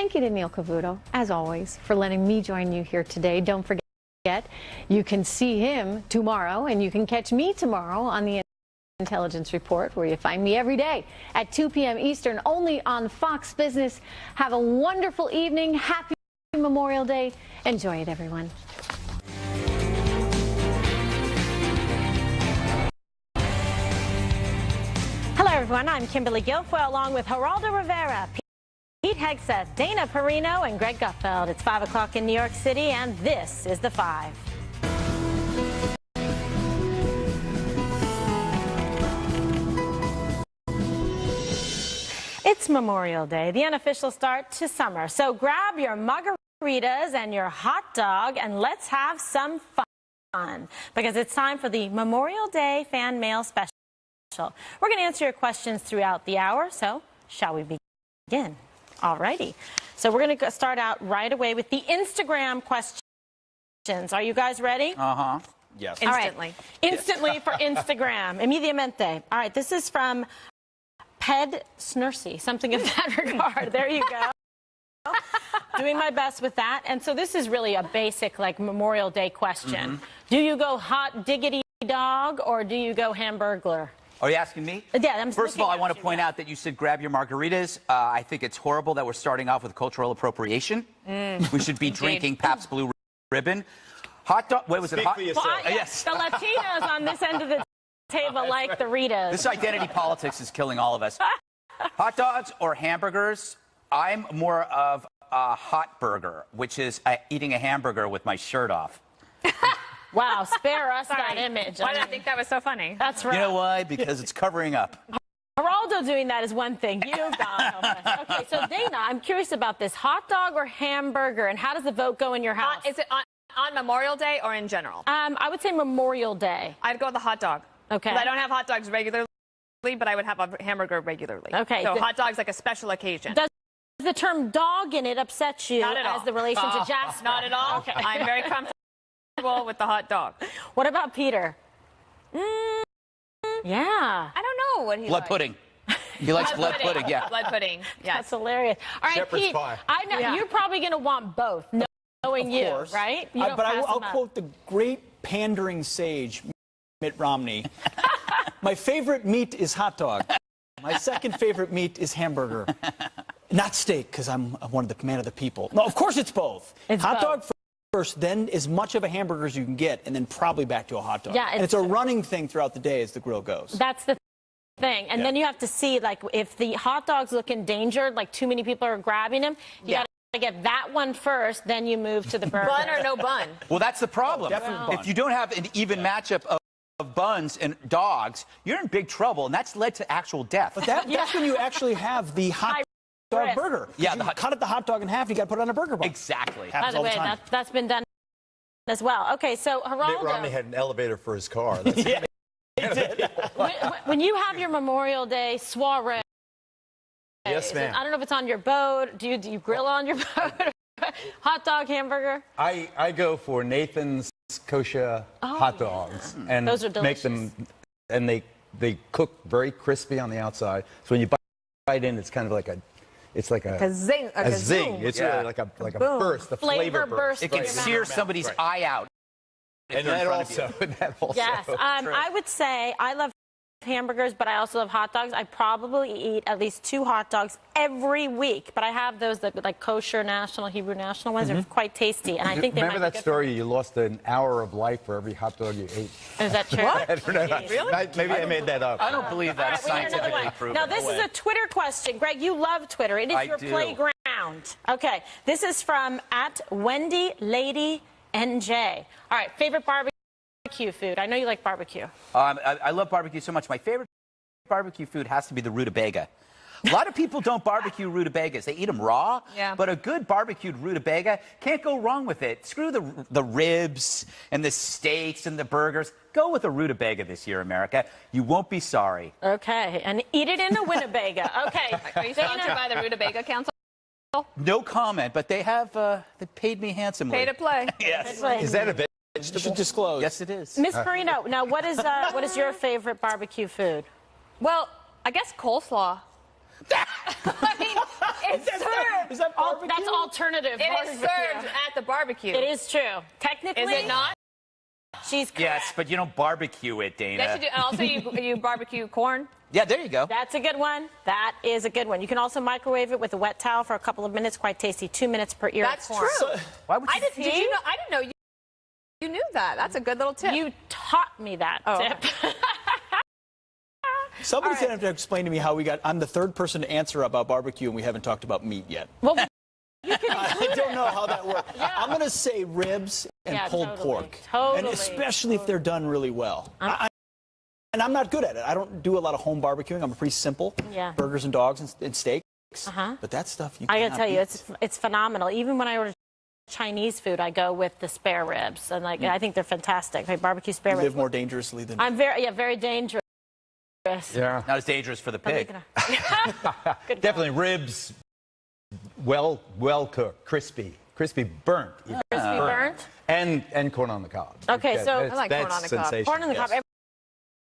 thank you to Neil Cavuto, as always, for letting me join you here today. Don't forget, you can see him tomorrow, and you can catch me tomorrow on the Intelligence Report, where you find me every day at 2 p.m. Eastern, only on Fox Business. Have a wonderful evening. Happy Memorial Day. Enjoy it, everyone. Hello, everyone. I'm Kimberly Guilfoyle, along with Geraldo Rivera, Pete Hegseth, Dana Perino, and Greg Gutfeld. It's 5 o'clock in New York City, and this is The Five. It's Memorial Day, the unofficial start to summer. So grab your margaritas and your hot dog, and let's have some fun, because it's time for the Memorial Day Fan Mail Special. We're going to answer your questions throughout the hour, so shall we begin? All righty. So we're going to start out right away with the Instagram questions. Are you guys ready? Uh-huh. Yes. Instantly. Right. Instantly for Instagram. Immediatamente. All right, this is from Ped Snurcy, something of that regard. There you go. Doing my best with that. And so this is really a basic, like, Memorial Day question. Do you go hot diggity dog, or do you go hamburglar? Are you asking me? Yeah, I'm First of all, I want to point out that you said grab your margaritas. I think it's horrible that we're starting off with cultural appropriation. We should be drinking Pabst Blue Ribbon. Hot dog. Wait, was it hot? Well, yes. The Latinos on this end of the table like the Ritas. This identity politics is killing all of us. Hot dogs or hamburgers? I'm more of a hot burger, which is eating a hamburger with my shirt off. Wow, spare us that image. Why did I think that was so funny? That's right. You know why? Because it's covering up. Geraldo doing that is one thing. You, God help us. Okay, so Dana, I'm curious about this. Hot dog or hamburger, and how does the vote go in your house? Is it on Memorial Day or in general? I would say Memorial Day. I'd go with the hot dog. Okay. I don't have hot dogs regularly, but I would have a hamburger regularly. Okay. So hot dog's like a special occasion. Does the term dog in it upset you Not at all. as the relation to Jasper? Not at all. Okay. I'm very comfortable with the hot dog. What about Peter? Yeah. I don't know what he Blood likes. pudding. He likes blood pudding, yeah. Blood pudding, yes. That's hilarious. All right, Shepherd's Pete, pie. I know you're probably going to want both, knowing you, course. right? You don't But pass I'll them up. quote the great pandering sage, Mitt Romney. My favorite meat is hot dog. My second favorite meat is hamburger. Not steak, because I'm one of the man of the people. No, of course it's both. It's hot both. dog first, then as much of a hamburger as you can get, and then probably back to a hot dog. Yeah, and it's a running thing throughout the day as the grill goes. That's the thing. And then you have to see, like, if the hot dogs look endangered, like too many people are grabbing them, you got to get that one first, then you move to the burger. Bun or no bun? Well, that's the problem. Definitely bun. If you don't have an even matchup of buns and dogs, you're in big trouble, and that's led to actual death. But that's when you actually have the hot dog risk. burger. Yeah, you cut the hot dog in half, you got to put it on a burger bun. Exactly. By Happens the all way, time. that's been done as well. Okay, so Mitt Geraldo, Romney had an elevator for his car. That's when you have your Memorial Day soiree, Yes, ma'am. I don't know if it's on your boat. Do you grill on your boat? Hot dog, hamburger? I go for Nathan's kosher hot dogs and Those are make them, and they cook very crispy on the outside. So when you bite in, it's kind of like a zing. a zing. It's Yeah. really like a burst, a Flavor flavor burst. It can Right. sear somebody's eye out. if And they're in that front of you. also, that also. Yes, I would say I love hamburgers, but I also love hot dogs. I probably eat at least 2 hot dogs every week, but I have those that like kosher national, Hebrew national ones. They're quite tasty, and I think they Remember might that be good story? You lost an hour of life for every hot dog you ate. for- Is that true? I don't know. Really? Maybe I made that up. I don't believe that. It's We hear another scientifically one. proven. Now, this is a Twitter question. Greg, you love Twitter. It is I your do. playground. Okay, this is from @WendyLadyNJ. All right, favorite barbecue food. I know you like barbecue. I love barbecue so much. My favorite barbecue food has to be the rutabaga. A lot of people don't barbecue rutabagas. They eat them raw, but a good barbecued rutabaga, can't go wrong with it. Screw the ribs and the steaks and the burgers. Go with a rutabaga this year, America. You won't be sorry. Okay, and eat it in a Winnebago. Okay. Are you sponsored by the Rutabaga Council? No comment, but they have they paid me handsomely. Pay to play. Yes. Is that a You should disclose. Yes, it is. Miss Perino, now what is your favorite barbecue food? Well, I guess coleslaw. I mean, it's served. Is that barbecue? That's alternative. It is served at the barbecue. It is true. Technically. Is it not? She's correct. Yes, but you don't barbecue it, Dana. Yes, you do. And also, you barbecue corn. Yeah, there you go. That's a good one. That is a good one. You can also microwave it with a wet towel for a couple of minutes. Quite tasty. 2 minutes per ear. That's of corn. true. Why would you? Did you know? I didn't know you knew that. That's a good little tip. You taught me that tip. Somebody's going to have to explain to me how I'm the third person to answer about barbecue, and we haven't talked about meat yet. Well, you can I don't know how that works. Yeah. I'm going to say ribs and pulled totally. pork. Totally. And especially if they're done really well. And I'm not good at it. I don't do a lot of home barbecuing. I'm pretty simple. Yeah. Burgers and dogs and steaks. But that stuff you I cannot gotta tell you, beat. it's phenomenal. Even when I order Chinese food, I go with the spare ribs, and I think they're fantastic. My barbecue spare You ribs. live more dangerously than I'm very dangerous. Yeah. Not as dangerous for the pig. Good Definitely ribs, well cooked, crispy burnt. Crispy burnt. And corn on the cob. Okay, so I like corn on the cob. sensational. Corn on the cob.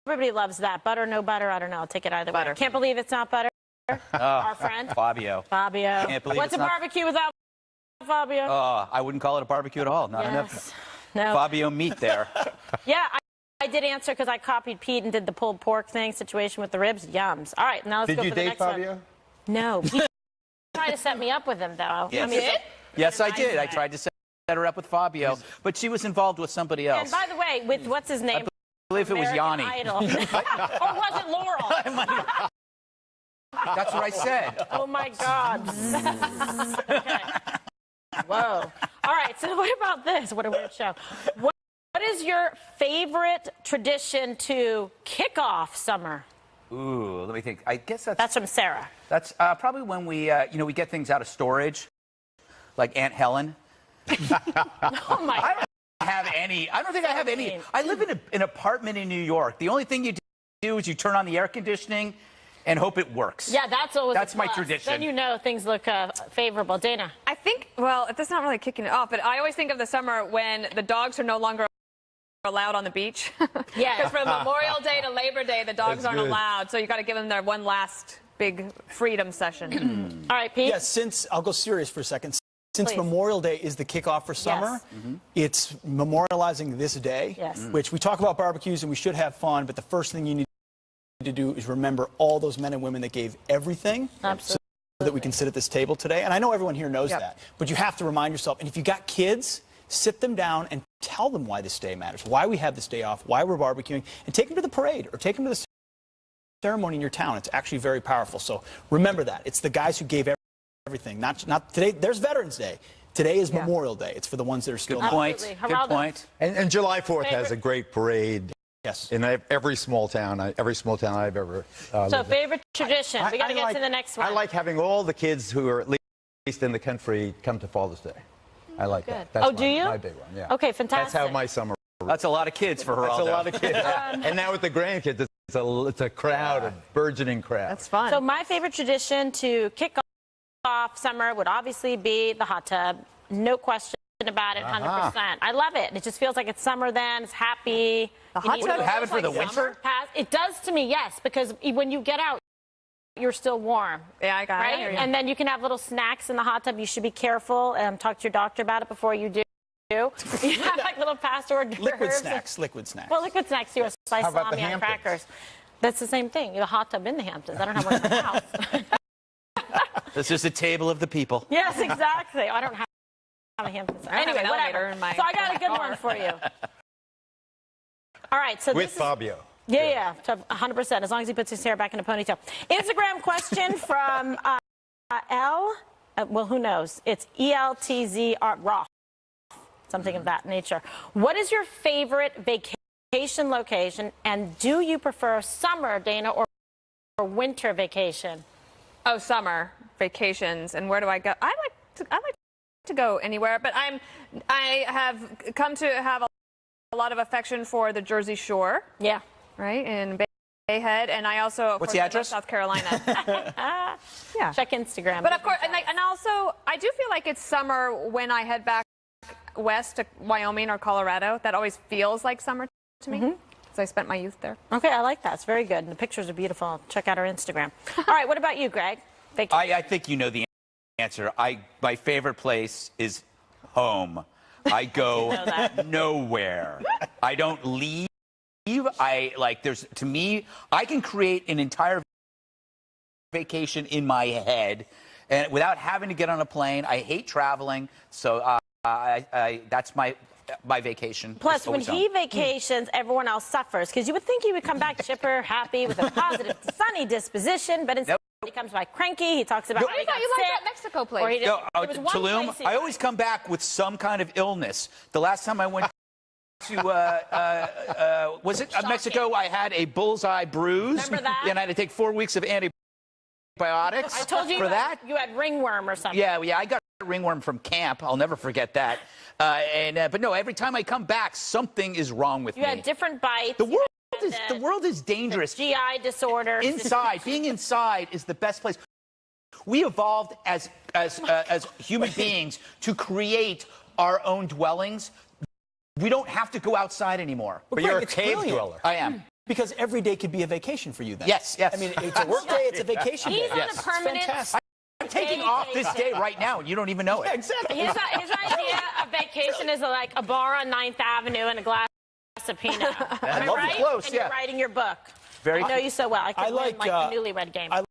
Everybody loves that. Butter, no butter, I don't know. I'll take it either way. Can't believe it's not butter. Our friend Fabio. Fabio. Can't believe What's it's a not- barbecue without Fabio? I wouldn't call it a barbecue at all. Not enough No. Fabio meat there. Yeah, I did answer because I copied Pete and did the pulled pork thing situation with the ribs. Yums. All right, now let's Did go you for the date next Fabio? one. No. He tried to set me up with him, though. Yes. I mean, Yes, I did. I tried to set her up with Fabio, but she was involved with somebody else. and by the way, with what's his name? I believe it was American Yanni. Idol. Or was it Laurel? That's what I said. Oh my God. Okay. Whoa. All right, so what about this? What a weird show. What is your favorite tradition to kick off summer? Ooh, let me think. I guess That's from Sarah. that's probably when we we get things out of storage, like Aunt Helen. Oh my God. I don't think I have any. I live in an apartment in New York. The only thing you do is you turn on the air conditioning and hope it works. Yeah, that's always That's a my plus. tradition. Then you know things look favorable. Dana. I think, well, that's not really kicking it off, but I always think of the summer when the dogs are no longer allowed on the beach. Yeah. Because from Memorial Day to Labor Day, the dogs That's aren't good. allowed. So you got to give them their one last big freedom session. All right, Pete. Yes, I'll go serious for a second. Since Please. Memorial Day is the kickoff for summer, it's memorializing this day, Yes. which we talk about barbecues and we should have fun, but the first thing you need to do is remember all those men and women that gave everything Absolutely. so that we can sit at this table today. And I know everyone here knows that, but you have to remind yourself. And if you got kids, sit them down and tell them why this day matters, why we have this day off, why we're barbecuing, and take them to the parade or take them to the ceremony in your town. It's actually very powerful. So remember that. It's the guys who gave everything. Not today. There's Veterans Day. Today is Memorial Day. It's for the ones that are still Good point. Absolutely. Good Geraldo. point. And July 4th has a great parade. Yes. In every small town I've ever So lived in. favorite tradition. We got to I get like- to the next one. I like having all the kids who are at least in the country come to Father's Day. I like Good. that. That's Oh, do you? my big one, yeah. Okay, fantastic. That's how my summer. That's a lot of kids for Geraldo. That's a lot of kids. And now with the grandkids, it's a crowd, a burgeoning crowd. That's fun. So my favorite tradition to kick off summer would obviously be the hot tub. No question about it, 100%. I love it. It just feels like it's summer then. It's happy. The hot tub have it for the feels like winter? It does to me, yes, because when you get out, you're still warm. Yeah, I got Right? it. And then you can have little snacks in the hot tub. You should be careful. Talk to your doctor about it before you do. You have like little past hors d'oeuvres. Liquid snacks. Liquid snacks. Well, liquid snacks, you a sliced How about the salami on Hamptons? crackers. That's the same thing. You have a hot tub in the Hamptons. I don't have one in the house. This is a table of the people. Yes, exactly. I don't have a Hamptons. I don't have Anyway, an whatever. elevator in my- So I got a good one for you. All right. So With this is, Fabio. Yeah, 100%, as long as he puts his hair back in a ponytail. Instagram question from L. Well, who knows? It's ELTZ Roth, something of that nature. What is your favorite vacation location, and do you prefer summer, Dana, or winter vacation? Oh, summer vacations. And where do I go? I like to go anywhere, but I have come to have a lot of affection for the Jersey Shore. Yeah. Right, in Bayhead, and I also, of What's course, the love address? South Carolina. Yeah. Check Instagram. But of course, and also, I do feel like it's summer when I head back west to Wyoming or Colorado. That always feels like summer to me. because I spent my youth there. Okay, I like that. It's very good. And the pictures are beautiful. Check out our Instagram. All right, what about you, Greg? I think you know the answer. My favorite place is home. I go nowhere. I don't leave. To me, I can create an entire vacation in my head and without having to get on a plane. I hate traveling, so that's my vacation. Plus, when he vacations, everyone else suffers, because you would think he would come back chipper, happy, with a positive, sunny disposition, but instead he comes back cranky. He talks about how he got you sick. liked that Mexico place. Tulum, I always come back with some kind of illness. The last time I went to was it Mexico? I had a bullseye bruise. Remember that? And I had to take 4 weeks of antibiotics. I told you for that. You had ringworm or something. Yeah, I got ringworm from camp. I'll never forget that. But no, every time I come back, something is wrong with me. You had different bites. The world is dangerous. GI disorder. Being inside is the best place. We evolved as human beings to create our own dwellings. We don't have to go outside anymore. But you're a cave dweller. I am. Because every day could be a vacation for you then. Yes. I mean, it's a work day, it's a vacation day. He's on a permanent. Fantastic. I'm taking off this day right now, and you don't even know it. Yeah, exactly. His idea of vacation is like a bar on 9th Avenue and a glass of Pinot. I love right? it close, and yeah. you're writing your book. Very I know you so well. I could like, win like the newlywed game. I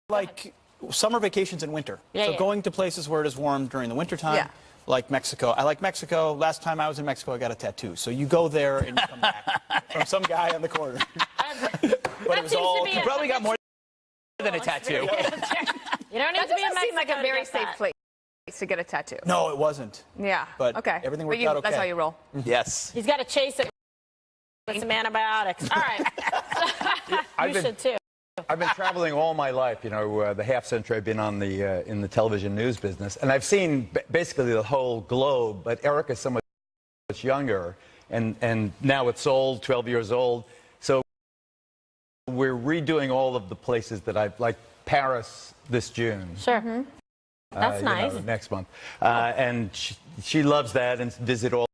like summer vacations in winter. So going to places where it is warm during the wintertime. Yeah. Like Mexico. I like Mexico. Last time I was in Mexico, I got a tattoo. So you go there and you come back from some guy on the corner. But it was all. You probably got more than a tattoo. You don't need That to be in doesn't seem like Mexico a to very get safe that. place to get a tattoo. No, it wasn't. Yeah. But okay. everything worked out okay. That's how you roll. Yes. He's got to chase it with some antibiotics. All right. You should too. I've been traveling all my life, the half century I've been on in the television news business, and I've seen basically the whole globe, but Erica's so much younger, and now it's old, 12 years old, so we're redoing all of the places that I've, like Paris this June. Sure. That's nice. Next month. And she loves that and visit all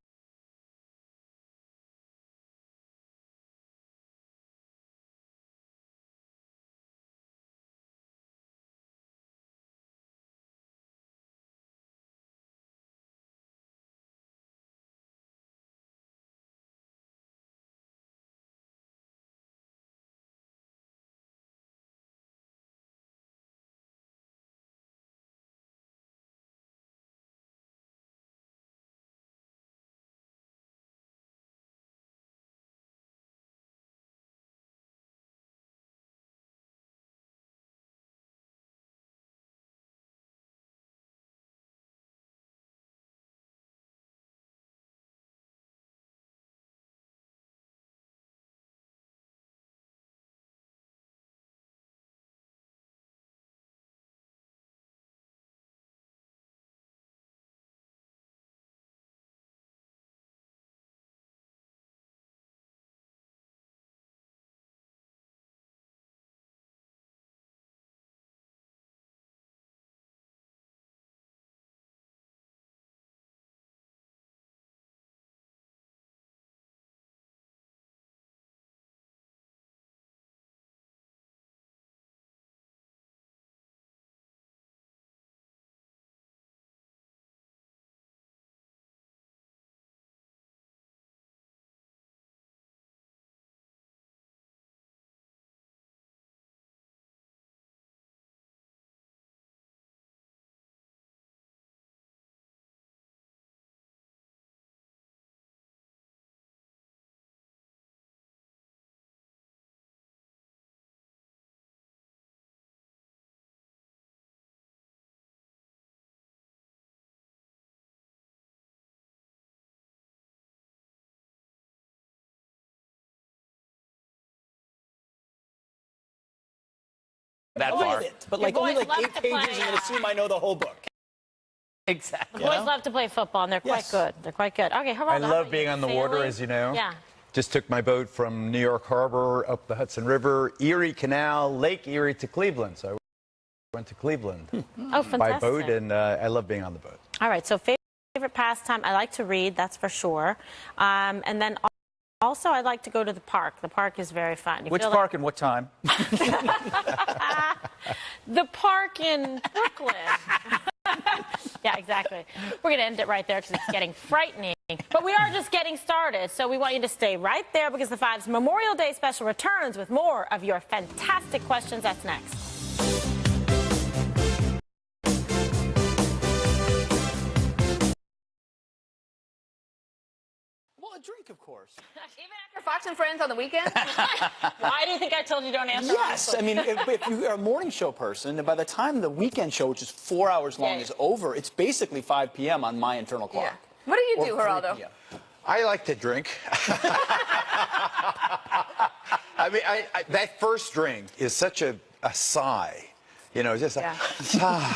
that far. But like only like 8 pages and it assume I know the whole book. Exactly. The boys love to play football, and they're quite good. They're quite good. Okay, how about I love being on the water, as you know. Yeah. Just took my boat from New York Harbor up the Hudson River, Erie Canal, Lake Erie to Cleveland. So I went to Cleveland Oh, fantastic. by boat, and I love being on the boat. All right, so favorite pastime, I like to read, that's for sure. And then also, I like to go to the park. The park is very fun. You Which feel park and what time? The park in Brooklyn. Yeah, exactly. We're going to end it right there because it's getting frightening. But we are just getting started, so we want you to stay right there because the Five's Memorial Day special returns with more of your fantastic questions. That's next. Well, a drink, of course. Even after Fox and Friends on the weekend? Why do you think I told you don't answer? Yes, I mean, if you're a morning show person, and by the time the weekend show, which is 4 hours long, Yeah. is over, it's basically 5 p.m. on my internal clock. Yeah. What do you Or do, 3 Geraldo? p.m. I like to drink. I mean, that first drink is such a sigh. You know, just Yeah.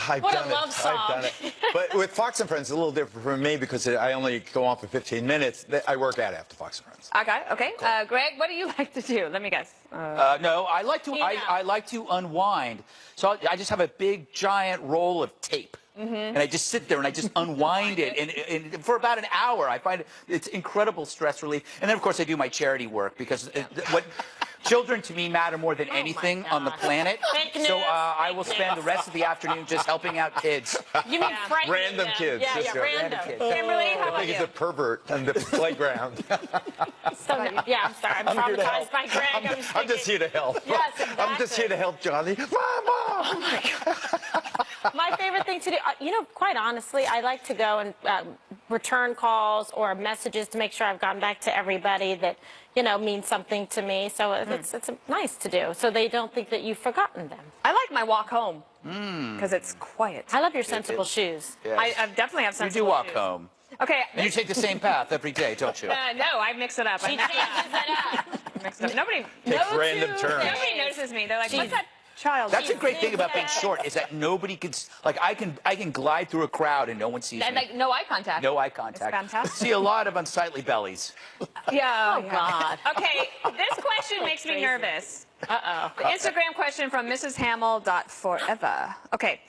I've What a done it. love song. I've done it. But with Fox and Friends, it's a little different for me because I only go on for 15 minutes. I work out after Fox and Friends. Okay. Greg, what do you like to do? Let me guess. No, I like to. I like to unwind. So I just have a big giant roll of tape. And I just sit there and I just unwind it, and for about an hour, I find it's incredible stress relief. And then, of course, I do my charity work because what children to me matter more than anything on the planet. Fake So news, I fake will spend the rest of the afternoon just helping out kids. You mean frightening Random them. kids, Yeah, just yeah, go, random. random kids. Kimberly, how I about think you? he's a pervert on the playground. So, yeah, I'm sorry. I'm here to traumatized help. by Greg. I'm just here to help. Yes, I'm just here to help Johnny. Mama! My favorite thing to do, you know, quite honestly, I like to go and return calls or messages to make sure I've gone back to everybody that, you know, means something to me. So it's nice to do, so they don't think that you've forgotten them. I like my walk home because it's quiet. I love your sensible shoes. Yes. I definitely have You sensible do walk shoes. home. Okay. And you take the same path every day, don't you? No, I mix it up. She changes it up. Mix it up. Nobody Takes random turns. notices me. They're like, what's that child? That's a great thing about being short is that nobody can like I can glide through a crowd and no one sees And me. like no eye contact. No eye contact. It's fantastic. See a lot of unsightly bellies. Yeah. Oh, God. Okay, this question makes me nervous. Uh-oh. The Instagram question from Mrs. Hamill.forever. Okay.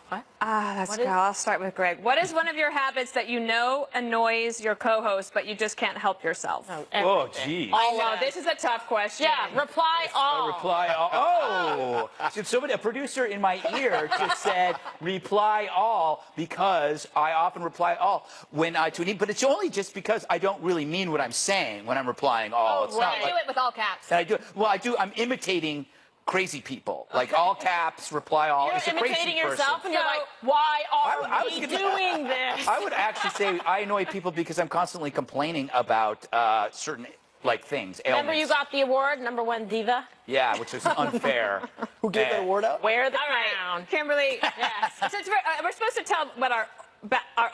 What? I'll start with Greg. What is one of your habits that you know annoys your co-host, but you just can't help yourself? Oh, geez. Oh, this is a tough question. Yeah, reply all. Reply all. Oh, so somebody, a producer in my ear just said reply all because I often reply all when I tweet, but it's only just because I don't really mean what I'm saying when I'm replying all. It's not I like do it with all caps. and I do it. Well, I do. I'm imitating crazy people, like all caps, reply all. You're It's a crazy imitating person. yourself, and you're So- like, why are I was we gonna- doing this? I would actually say I annoy people because I'm constantly complaining about certain like things. Remember you ailments. got the award, #1 diva? Yeah, which is unfair. Who gave that award out? Wear the All crown. right, Kimberly. Yes. Since we're supposed to tell what our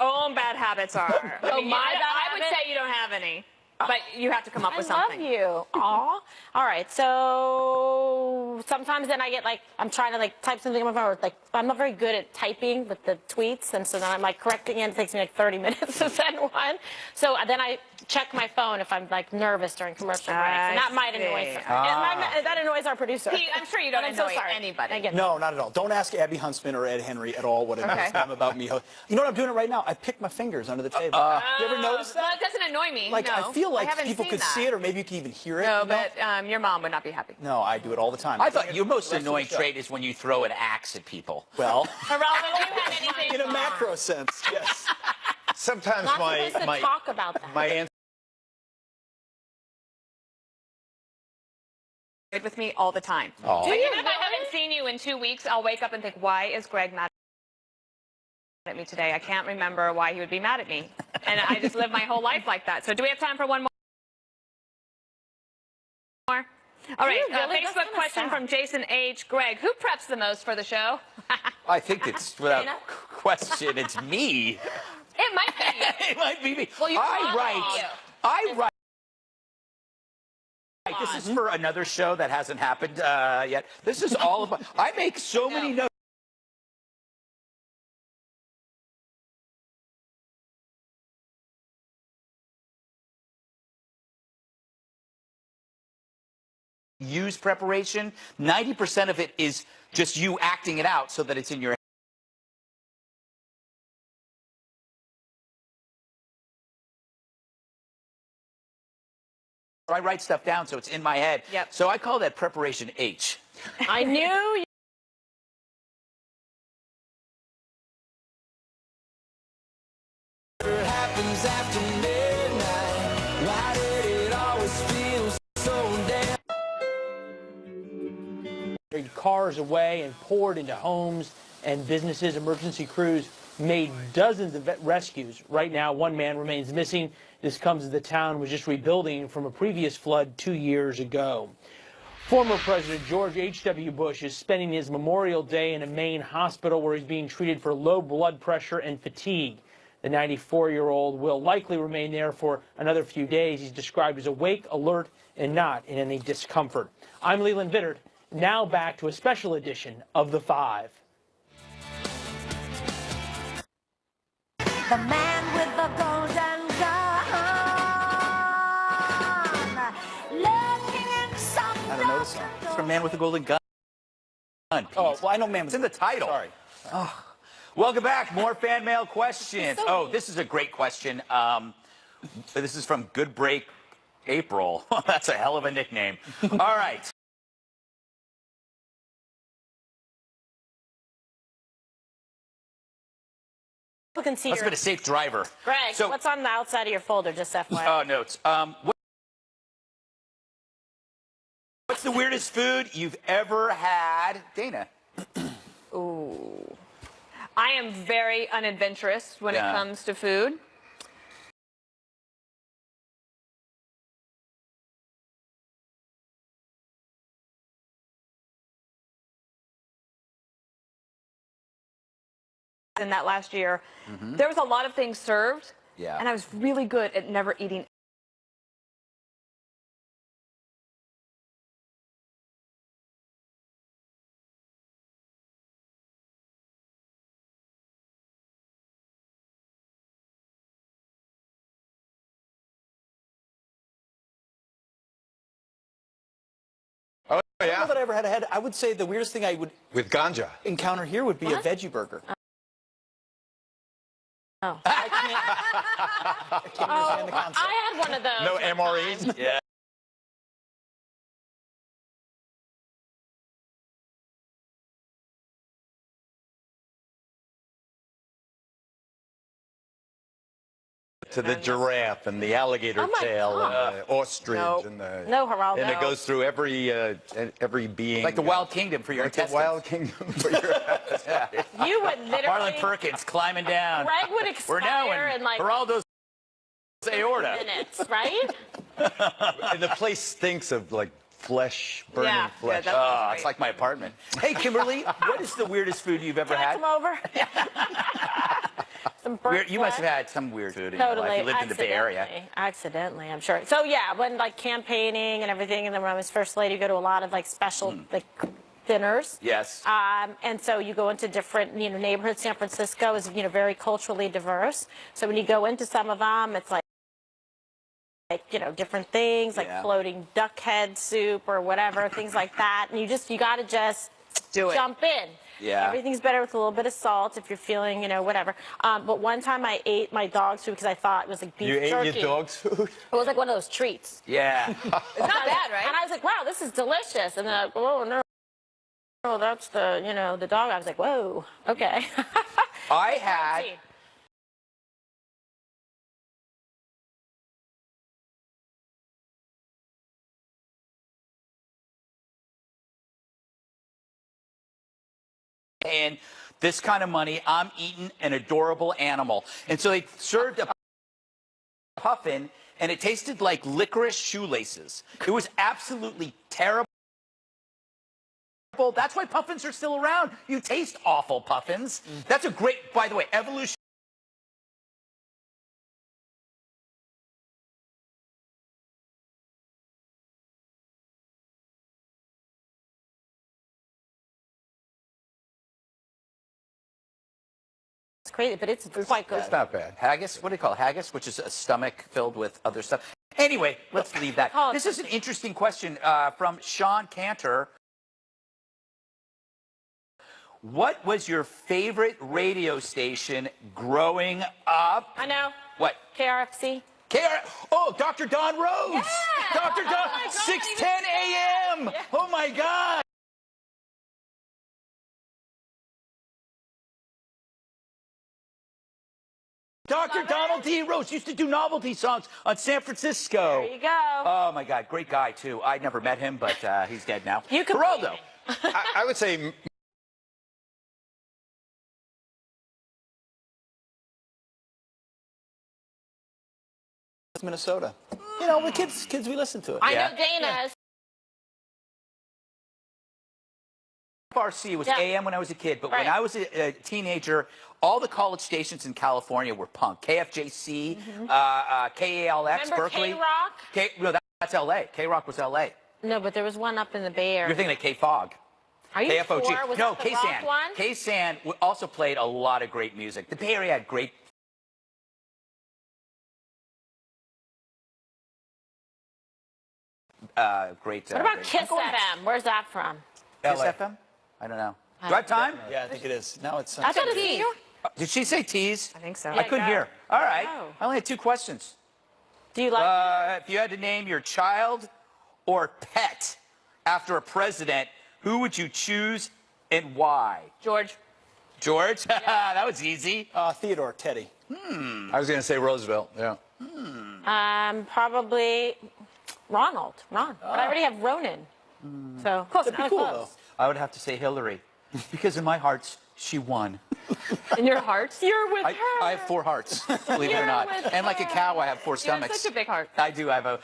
own bad habits are. Oh, my bad I would habit? say you don't have any, but you have to come up I with love something. you. Aw. All right, so sometimes then I get like, I'm trying to like type something on my phone, or, like I'm not very good at typing with the tweets, and so then I'm like correcting it, and it takes me like 30 minutes to send one. So then I check my phone if I'm like nervous during commercial breaks, and that might annoy see. that annoys our producer. Pete, I'm sure you don't And I'm so annoy sorry. anybody. Again, No, not at all. Don't ask Abby Huntsman or Ed Henry at all what it Okay. is them about me. You know what I'm doing it right now? I pick my fingers under the table. You ever notice Well, that? it doesn't annoy me. Like, no. I feel like haven't people seen could that. see it, or maybe you can even hear it. No, you know? but your mom would not be happy. No, I do it all the time. I thought your most The rest of the annoying show. trait is when you throw an axe at people. Well, Geraldo, do you have anything? in a macro sense, yes. Sometimes not supposed to my talk about that. my answer With me all the time. Oh. Like, even if I haven't seen you in 2 weeks, I'll wake up and think, why is Greg mad at me today? I can't remember why he would be mad at me. And I just live my whole life like that. So do we have time for one more? All right, you really? That's Facebook kinda question sad. from Jason H. Greg, who preps the most for the show? I think it's without Dana? question, it's me. It might be. It might be me. Well, you I probably write. do. I write. This is for another show that hasn't happened yet. This is all about. I make so many notes. Use preparation. 90% of it is just you acting it out so that it's in your I write stuff down so it's in my head. Yep. So I call that preparation H. I knew happens after midnight. Why did it always feel so damn? Cars away and poured into homes and businesses. Emergency crews made dozens of rescues. Right now, one man remains missing. This comes as the town was just rebuilding from a previous flood 2 years ago. Former President George H.W. Bush is spending his Memorial Day in a Maine hospital where he's being treated for low blood pressure and fatigue. The 94-year-old will likely remain there for another few days. He's described as awake, alert, and not in any discomfort. I'm Leland Vittert. Now back to a special edition of The Five. The man with the golden gun, looking in some I don't know the song. It's from Man with the Golden Gun. Oh, well, I know Man It's with in the title. Sorry. Oh. Welcome back. More fan mail questions. Oh, this is a great question. This is from Good Break April. That's a hell of a nickname. All right. Look and see Must have your... been a safe driver. Greg, So, what's on the outside of your folder, just FYI? oh, notes. What's the weirdest food you've ever had, Dana? Ooh. I am very unadventurous when it comes to food. In that last year, there was a lot of things served, and I was really good at never eating. Oh, I don't yeah. know that I ever had a head. I would say the weirdest thing I would With ganja. encounter here would be a veggie burger. Oh. I can't understand the concept. I had one of those. No one MREs? time. Yeah. To the giraffe and the alligator Oh, my tail God. and the ostrich Nope. and the... No, Geraldo. And it goes through every being. Like the Wild Kingdom for your like the intestines. Wild Kingdom for your You would literally... Marlon Perkins climbing down. Greg would We're now expire in like Geraldo's aorta. minutes, right? And the place stinks of like flesh, burning Yeah, flesh. that's Oh, great. it's like my apartment. Hey, Kimberly, what is the weirdest food you've ever Can I had? come over? Some burnt You must have flesh. had some weird food in your Totally. life. You lived in the Bay Area. Accidentally, I'm sure. So yeah, when like campaigning and everything, and then when I was first lady, you go to a lot of like special like dinners. Yes. And so you go into different, neighborhoods. San Francisco is, very culturally diverse. So when you go into some of them, it's like different things, like Yeah. floating duck head soup or whatever, things like that. And you got to just Do it. jump in. Yeah. Everything's better with a little bit of salt if you're feeling, whatever. But one time I ate my dog's food because I thought it was like beef You jerky. ate your dog's food? It was like one of those treats. Yeah. It's not bad, right? And I was like, wow, this is delicious. And then, oh, no. Oh, that's the, the dog. I was like, whoa, okay. I had... And this kind of money, I'm eating an adorable animal. And so they served a puffin, and it tasted like licorice shoelaces. It was absolutely terrible. That's why puffins are still around. You taste awful puffins. That's a great, by the way, evolution. It's crazy, but it's quite good. It's not bad. Haggis? What do you call it? Haggis, which is a stomach filled with other stuff. Anyway, let's leave that. Oh, This is an interesting question from Sean Cantor. What was your favorite radio station growing up? I know. What? KRFC. Oh, Dr. Don Rhodes. Yeah. Dr. Donald, 6:10 a.m. Oh my God. Dr. Donald D. Roche used to do novelty songs on San Francisco. There you go. Oh my God, great guy too. I never met him, but he's dead now. You can Geraldo. I would say Minnesota. You know, the kids we listen to it. I Yeah. know Dana's. RC was Yeah. AM when I was a kid, but when Right. I was a teenager, all the college stations in California were punk. KFJC, KALX, Remember Berkeley. K-Rock? No, that's LA. K-Rock was LA. No, but there was one up in the Bay Area. You're thinking of K-Fog. Are you KFOG. sure? Was No, that the rock K-San. one? K-San also played a lot of great music. The Bay Area had great. Great. What about Kiss FM? Where's that from? Kiss LA. FM? I don't know. Drive time? Yeah, I think it is. Now it's. I thought it was New York. Did she say tease? I think so. I couldn't hear. All right. Oh. I only had 2 questions. Do you like If you had to name your child or pet after a president, who would you choose and why? George. George? That was easy. Theodore, Teddy. I was going to say Roosevelt. Yeah. probably Ron. But I already have Ronan. So close. That'd be cool, though. I would have to say Hillary, because in my hearts, she won. In your heart? You're with I her. have 4 hearts, believe it or You're not. with And like a cow, I have 4 You have stomachs. such a big heart. I do. I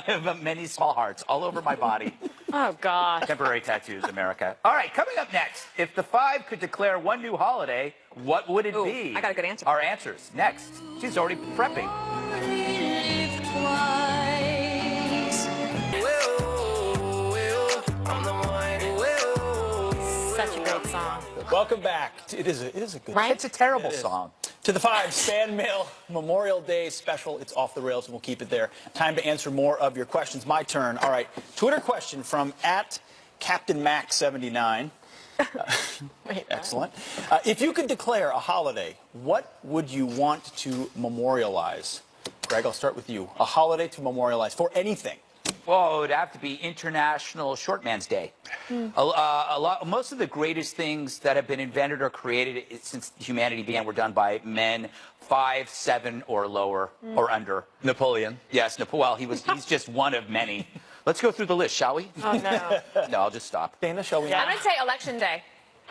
have many small hearts all over my body. Oh God. Temporary tattoos, America. All right, coming up next, if the 5 could declare one new holiday, what would it Ooh, be? I got a good answer. Our answers next. She's already prepping. Such a great song. Welcome back. It is a good. Right? It's a terrible song. To the 5 Fan Mail Memorial Day special. It's off the rails, and we'll keep it there. Time to answer more of your questions. My turn. All right. Twitter question from @CaptainMac79. Excellent. If you could declare a holiday, what would you want to memorialize? Greg, I'll start with you. A holiday to memorialize for anything. Well, it would have to be International Short Man's Day. Most of the greatest things that have been invented or created since humanity began were done by men 5, 7, or lower, or under. Napoleon. Yes, well, he's just one of many. Let's go through the list, shall we? Oh no. No, I'll just stop. Dana, shall we? I'm going to say Election Day.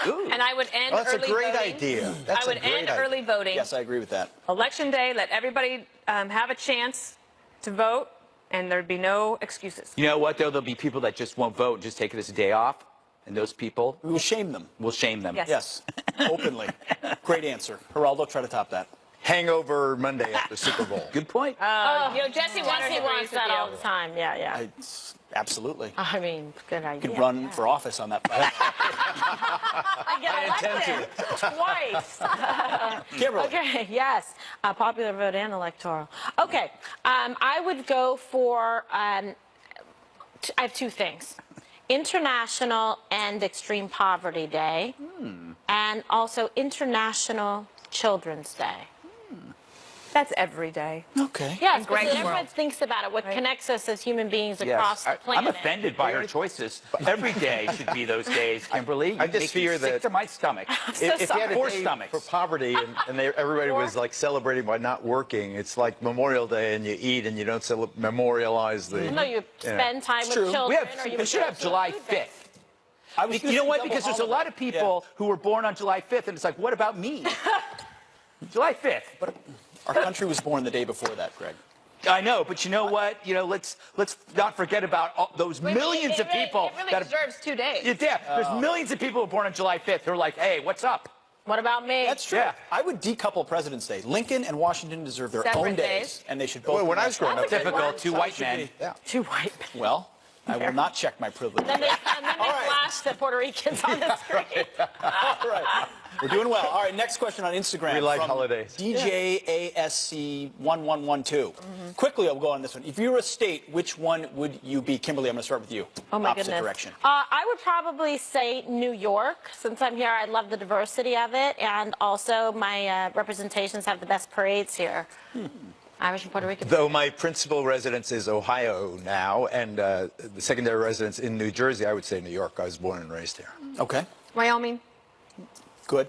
Ooh. And I would end Oh, that's early a great voting. idea. That's I would a great end idea. early voting. Yes, I agree with that. Election Day, let everybody have a chance to vote, and there'd be no excuses. You know what, though? There'll be people that just won't vote and just take it as a day off. And those people We will shame them. will shame them. Yes. Yes, openly. Great answer. Geraldo, try to top that. Hangover Monday after Super Bowl. Good point. Jesse Jesse wants that all the time. Yeah. Absolutely. I mean, good idea. You could run for office on that platform. I get elected twice. Kimberly. Okay, yes. Popular vote and electoral. Okay, I would go for, I have 2 things. International and Extreme Poverty Day, and also International Children's Day. That's every day. Okay. Yes, Greg's because everyone world. thinks about it, what connects us as human beings Yes. across the planet. I'm offended by her choices. Every day should be those days, Kimberly. I You just make me fear sick that- to my stomach. If you had a Poor day stomachs. for poverty and everybody was like celebrating by not working, it's like Memorial Day and you eat and you don't memorialize the. No, you spend time with true. children. We should have July 5th. I was You know what? Because there's a lot of people who were born on July 5th, and it's like, what about me? July 5th. But our country was born the day before that, Greg. I know, but you know what? Let's not forget about all those millions of people It really that deserves 2 days. Yeah, there's millions of people who were born on July 5th who are like, hey, what's up? What about me? That's true. Yeah. I would decouple President's Day. Lincoln and Washington deserve their Separate own days, days. and they should both. Well, when be I was growing up, Typical 2 white men. Yeah. 2 white men. Well, I will not check my privilege. And then they flash the Puerto Ricans on the screen. All right. We're doing well. All right, next question on Instagram. We like from holidays. DJASC1112. Quickly, I'll go on this one. If you were a state, which one would you be? Kimberly, I'm going to start with you. Oh, my Opposite goodness. direction. I would probably say New York. Since I'm here, I love the diversity of it. And also, my representations have the best parades here. Irish and Puerto Rican. Though my principal residence is Ohio now, and the secondary residence in New Jersey, I would say New York. I was born and raised here. Okay. Wyoming. Good.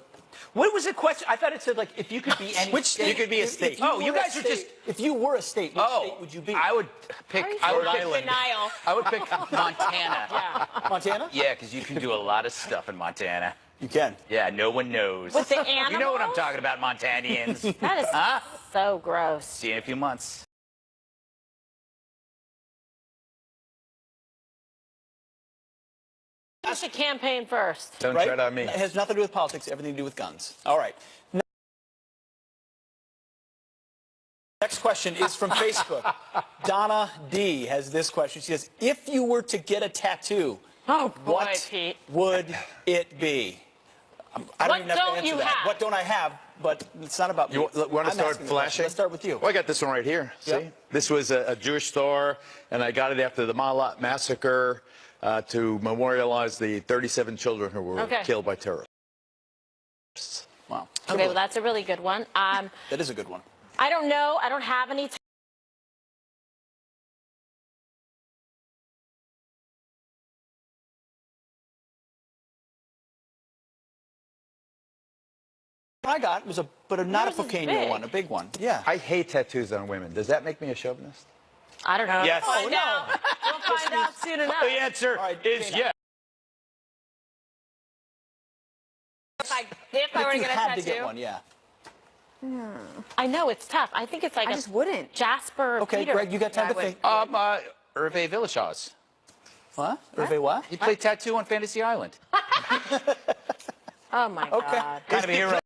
What was the question? I thought it said, like, if you could be any Which state. You could be a state. Oh, you guys are just. If you were a state, which state would you be? I would pick. I would pick Denial. I would pick Montana. Yeah. Montana? Yeah, because you can do a lot of stuff in Montana. You can. Yeah, no one knows. With the animals? You know what I'm talking about, Montanians. That is so gross. See you in a few months. You should campaign first. Don't Right? tread on me. It has nothing to do with politics, everything to do with guns. All right. Next question is from Facebook. Donna D has this question. She says, if you were to get a tattoo, Oh, boy, what Pete. would it be? I What don't even have to don't answer you that. have? What don't I have? But it's not about me. You want to I'm start asking the question. flashing? Let's start with you. Well, I got this one right here. See? Yep. This was a Jewish store, and I got it after the Malat massacre to memorialize the 37 children who were killed by terrorists. Wow. Okay, well, that's a really good one. That is a good one. I don't know. I don't have any. What I got was not Yours a is Pocanio big. one, a big one. Yeah. I hate tattoos on women. Does that make me a chauvinist? I don't know. Yes. We'll find out. We'll find out soon enough. The answer All right, is Dana. yes. If I were to you get a had tattoo. to get one, yeah. I know it's tough. I think it's like I a just wouldn't. Jasper. Or Okay, Peter. Greg, you got time Yeah, to I think. Hervé Villechaize. What? Hervé what? He played tattoo on Fantasy Island. Oh my Okay. God. Kind of a hero.